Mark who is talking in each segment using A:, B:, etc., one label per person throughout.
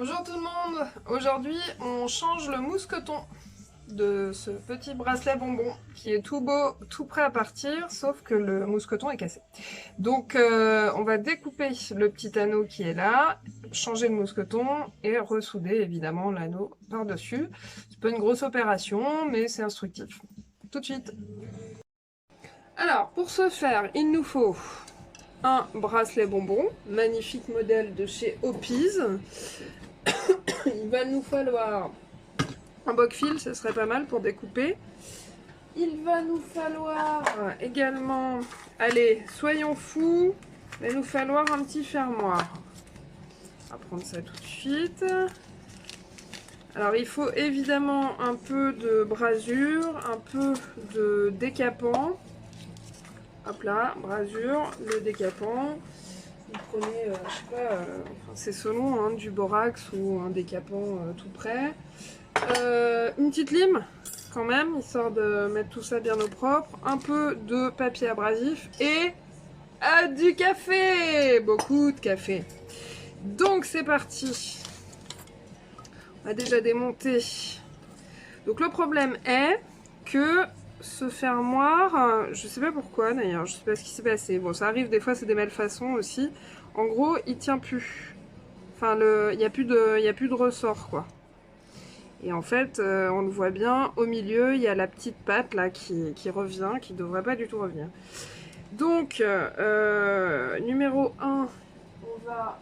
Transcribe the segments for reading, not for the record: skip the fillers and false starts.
A: Bonjour tout le monde. Aujourd'hui on change le mousqueton de ce petit bracelet bonbon qui est tout beau, tout prêt à partir, sauf que le mousqueton est cassé. Donc on va découper le petit anneau qui est là, changer le mousqueton et ressouder évidemment l'anneau par-dessus. C'est pas une grosse opération mais c'est instructif. Tout de suite. Alors pour ce faire il nous faut un bracelet bonbon, magnifique modèle de chez Oppies. Il va nous falloir un boc-fil, ce serait pas mal pour découper. Il va nous falloir également, allez, soyons fous, il va nous falloir un petit fermoir. On va prendre ça tout de suite. Alors il faut évidemment un peu de brasure, un peu de décapant. Hop là, brasure, le décapant. Vous prenez, je sais pas, enfin, c'est selon, hein, du borax ou un décapant tout prêt. Une petite lime quand même, histoire de mettre tout ça bien au propre. Un peu de papier abrasif et du café. Beaucoup de café. Donc c'est parti. On a déjà démonté. Donc le problème est que ce fermoir, je sais pas pourquoi d'ailleurs, je sais pas ce qui s'est passé. Bon, ça arrive des fois, c'est des malfaçons aussi. En gros, il tient plus. Enfin, il n'y a plus de ressort, quoi. Et en fait, on le voit bien, au milieu, il y a la petite patte là qui revient, qui ne devrait pas du tout revenir. Donc, numéro 1, on va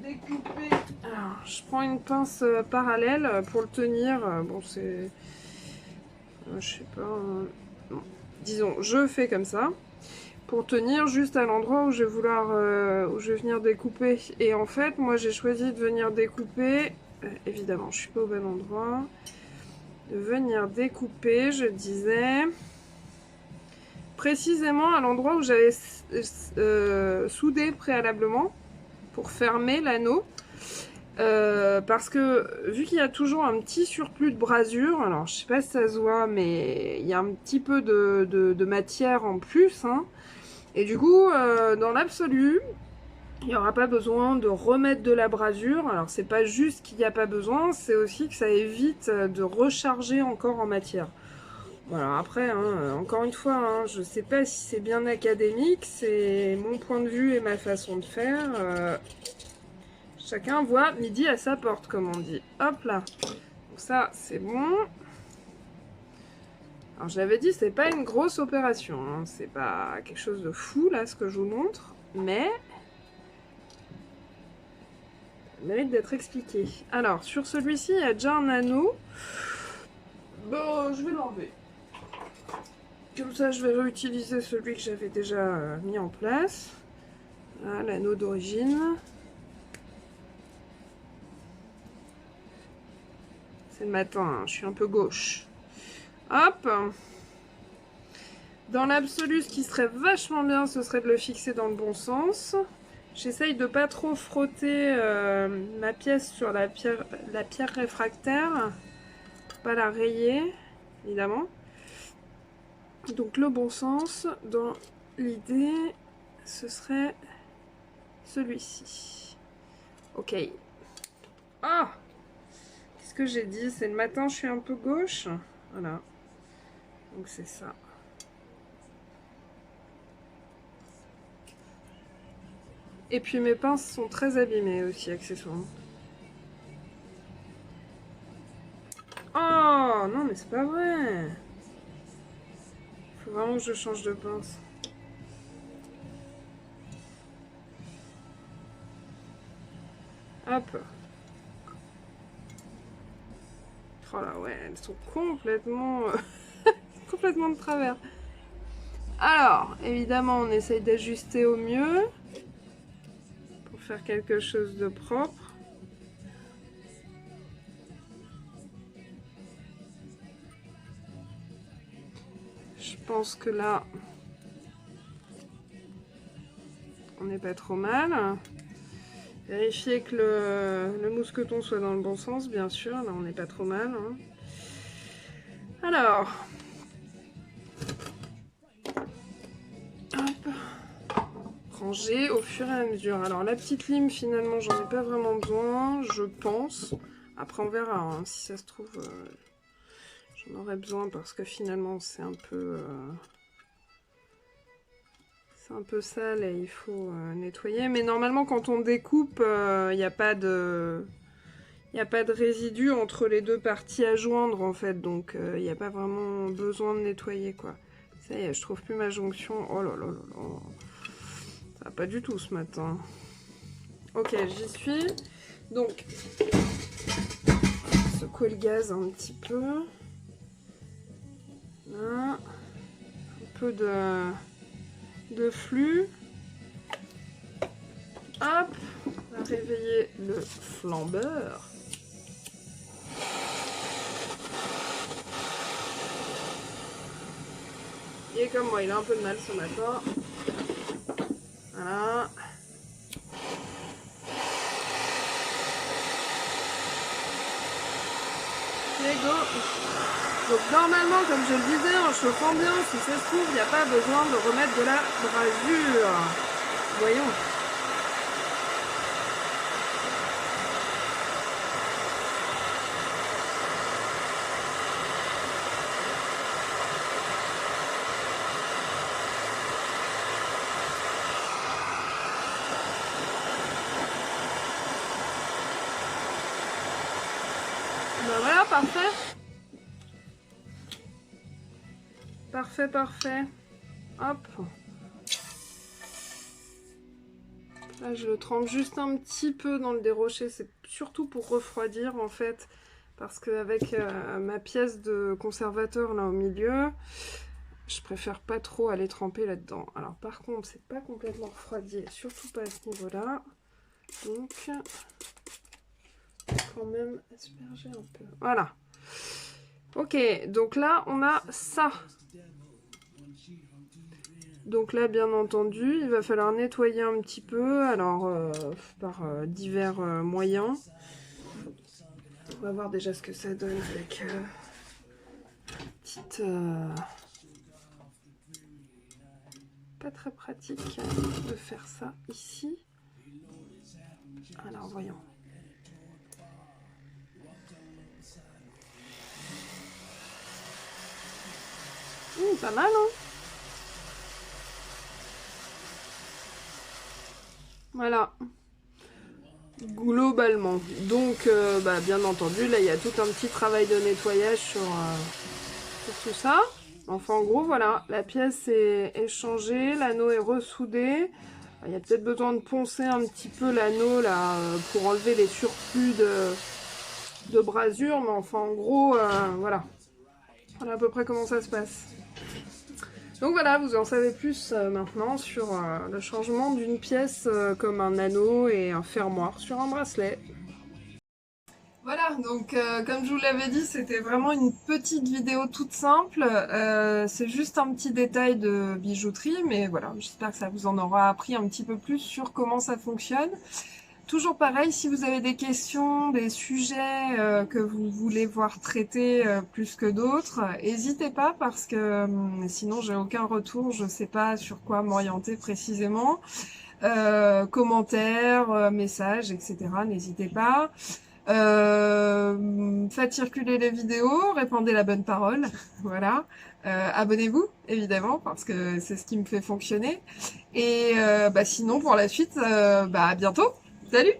A: découper. Alors, je prends une pince parallèle pour le tenir. Bon, c'est... je sais pas... bon, disons, je fais comme ça. Pour tenir juste à l'endroit où je vais vouloir... où je vais venir découper. Et en fait, moi, j'ai choisi de venir découper... évidemment, je suis pas au bon endroit. De venir découper, je disais, précisément à l'endroit où j'avais soudé préalablement pour fermer l'anneau. Parce que vu qu'il y a toujours un petit surplus de brasure, alors je sais pas si ça se voit, mais il y a un petit peu de matière en plus, hein, et du coup, dans l'absolu, il n'y aura pas besoin de remettre de la brasure. Alors c'est pas juste qu'il n'y a pas besoin, c'est aussi que ça évite de recharger encore en matière. Voilà, après, hein, encore une fois, hein, je sais pas si c'est bien académique, c'est mon point de vue et ma façon de faire. Chacun voit midi à sa porte, comme on dit. Hop là. Donc ça, c'est bon. Alors je l'avais dit, c'est pas une grosse opération, hein, c'est pas quelque chose de fou là ce que je vous montre, mais mérite d'être expliqué. Alors, sur celui-ci, il y a déjà un anneau. Bon, je vais l'enlever. Comme ça, je vais réutiliser celui que j'avais déjà mis en place. Voilà, l'anneau d'origine. C'est le matin, hein, je suis un peu gauche. Hop. Dans l'absolu, ce qui serait vachement bien, ce serait de le fixer dans le bon sens. J'essaye de pas trop frotter ma pièce sur la pierre réfractaire. Pas la rayer, évidemment. Donc le bon sens, dans l'idée, ce serait celui-ci. Ok. Ah! Qu'est-ce que j'ai dit? C'est le matin, je suis un peu gauche. Voilà. Donc c'est ça. Et puis mes pinces sont très abîmées aussi, accessoirement. Oh non, mais c'est pas vrai. Faut vraiment que je change de pince. Hop. Oh là, ouais, elles sont complètement... complètement de travers. Alors, évidemment, on essaye d'ajuster au mieux. Pour faire quelque chose de propre. Je pense que là, on n'est pas trop mal. Vérifier que le mousqueton soit dans le bon sens, bien sûr. Là, on n'est pas trop mal. Hein. Alors, hop, changer au fur et à mesure. Alors la petite lime, finalement, j'en ai pas vraiment besoin, je pense. Après, on verra, hein, si ça se trouve, j'en aurais besoin parce que finalement, c'est un peu sale et il faut nettoyer. Mais normalement, quand on découpe, il n'y a pas de... Il n'y a pas de résidus entre les deux parties à joindre en fait, donc il n'y a pas vraiment besoin de nettoyer quoi. Ça y est, je trouve plus ma jonction. Oh là là là là. Ça va pas du tout ce matin. Ok, j'y suis. Donc, secouer le gaz un petit peu. Là. Un peu de flux. Hop, on va réveiller le flambeur. Il est comme moi, il a un peu de mal ce matin. Voilà. Et go. Donc normalement, comme je le disais, en chauffant bien, si ça se trouve, il n'y a pas besoin de remettre de la brasure. Voyons. Ben voilà, parfait. Parfait, parfait. Hop. Là, je le trempe juste un petit peu dans le dérocher. C'est surtout pour refroidir, en fait. Parce qu'avec ma pièce de conservateur, là, au milieu, je préfère pas trop aller tremper là-dedans. Alors, par contre, c'est pas complètement refroidi. Surtout pas à ce niveau-là. Donc, quand même asperger un peu. Voilà. Ok, donc là, on a ça. Donc là, bien entendu, il va falloir nettoyer un petit peu, alors par divers moyens. On va voir déjà ce que ça donne avec petite... pas très pratique de faire ça ici. Alors, voyons. Pas mal, hein? Voilà. Globalement. Donc, bien entendu, là, il y a tout un petit travail de nettoyage sur tout ça. Enfin, en gros, voilà. La pièce est changée, l'anneau est ressoudé. Il y a peut-être besoin de poncer un petit peu l'anneau, là, pour enlever les surplus de brasure. Mais enfin, en gros, voilà. Voilà à peu près comment ça se passe. Donc voilà, vous en savez plus maintenant sur le changement d'une pièce comme un anneau et un fermoir sur un bracelet. Voilà, donc comme je vous l'avais dit, c'était vraiment une petite vidéo toute simple. C'est juste un petit détail de bijouterie, mais voilà, j'espère que ça vous en aura appris un petit peu plus sur comment ça fonctionne. Toujours pareil, si vous avez des questions, des sujets que vous voulez voir traités plus que d'autres, n'hésitez pas parce que sinon j'ai aucun retour, je sais pas sur quoi m'orienter précisément. Commentaires, messages, etc. N'hésitez pas. Faites circuler les vidéos, répandez la bonne parole, voilà. Abonnez-vous, évidemment, parce que c'est ce qui me fait fonctionner. Et sinon, pour la suite, à bientôt. Salut!